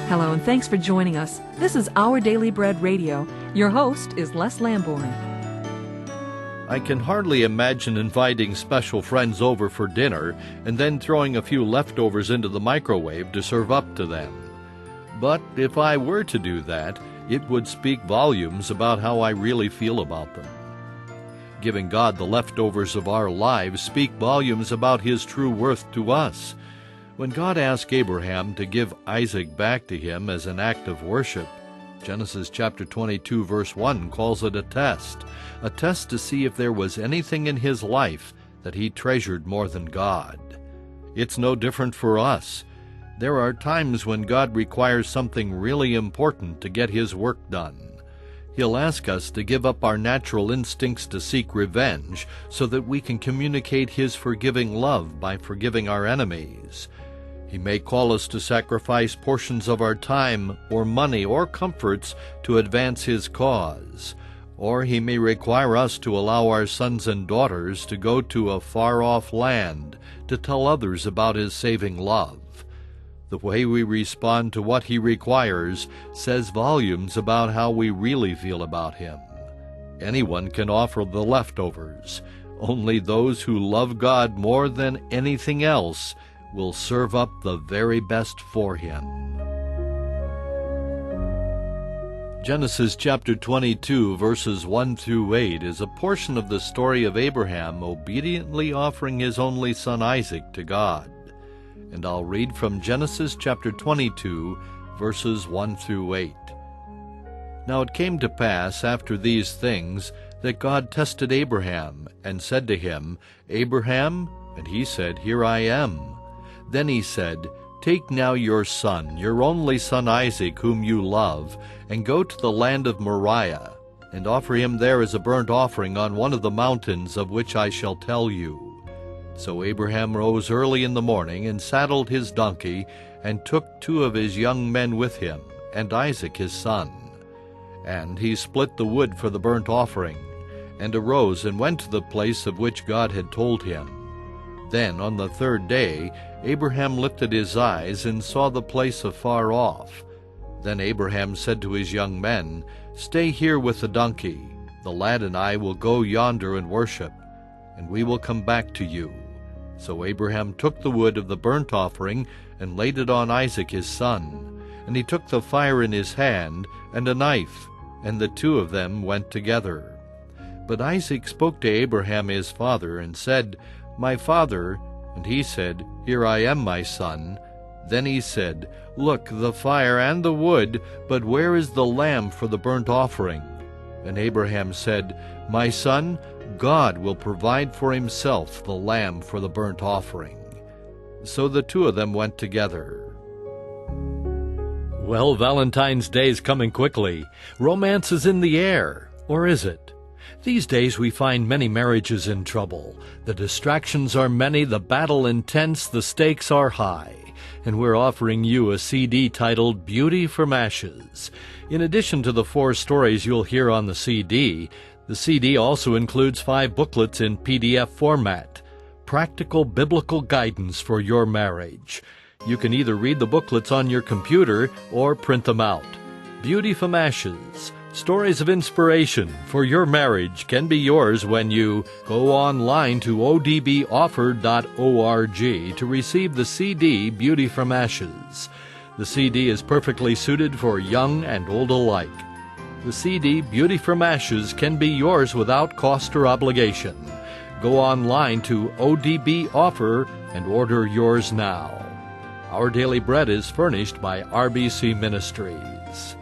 Hello, and thanks for joining us. This is Our Daily Bread Radio. Your host is Les Lambourne. I can hardly imagine inviting special friends over for dinner and then throwing a few leftovers into the microwave to serve up to them. But if I were to do that, it would speak volumes about how I really feel about them. Giving God the leftovers of our lives speak volumes about His true worth to us. When God asked Abraham to give Isaac back to him as an act of worship, Genesis chapter 22 verse 1 calls it a test to see if there was anything in his life that he treasured more than God. It's no different for us. There are times when God requires something really important to get His work done. He'll ask us to give up our natural instincts to seek revenge so that we can communicate His forgiving love by forgiving our enemies. He may call us to sacrifice portions of our time or money or comforts to advance His cause. Or He may require us to allow our sons and daughters to go to a far-off land to tell others about His saving love. The way we respond to what He requires says volumes about how we really feel about Him. Anyone can offer the leftovers. Only those who love God more than anything else will serve up the very best for Him. Genesis chapter 22, verses 1 through 8 is a portion of the story of Abraham obediently offering his only son Isaac to God. And I'll read from Genesis chapter 22, verses 1 through 8. Now it came to pass after these things that God tested Abraham, and said to him, Abraham? And he said, Here I am. Then he said, Take now your son, your only son Isaac, whom you love, and go to the land of Moriah, and offer him there as a burnt offering on one of the mountains of which I shall tell you. So Abraham rose early in the morning, and saddled his donkey, and took 2 of his young men with him, and Isaac his son. And he split the wood for the burnt offering, and arose and went to the place of which God had told him. Then on the 3rd day Abraham lifted his eyes and saw the place afar off. Then Abraham said to his young men, Stay here with the donkey. The lad and I will go yonder and worship, and we will come back to you. So Abraham took the wood of the burnt offering and laid it on Isaac his son. And he took the fire in his hand and a knife, and the 2 of them went together. But Isaac spoke to Abraham his father and said, My father. And he said, Here I am, my son. Then he said, Look, the fire and the wood, but where is the lamb for the burnt offering? And Abraham said, My son, God will provide for Himself the lamb for the burnt offering. So the 2 of them went together. Well, Valentine's Day is coming quickly. Romance is in the air. Or is it? These days we find many marriages in trouble. The distractions are many, the battle intense, the stakes are high. And we're offering you a CD titled Beauty from Ashes. In addition to the 4 stories you'll hear on the CD also includes 5 booklets in PDF format. Practical biblical guidance for your marriage. You can either read the booklets on your computer or print them out. Beauty from Ashes. Stories of inspiration for your marriage can be yours when you go online to odboffer.org to receive the CD Beauty from Ashes. The CD is perfectly suited for young and old alike. The CD Beauty from Ashes can be yours without cost or obligation. Go online to ODB Offer and order yours now. Our Daily Bread is furnished by RBC Ministries.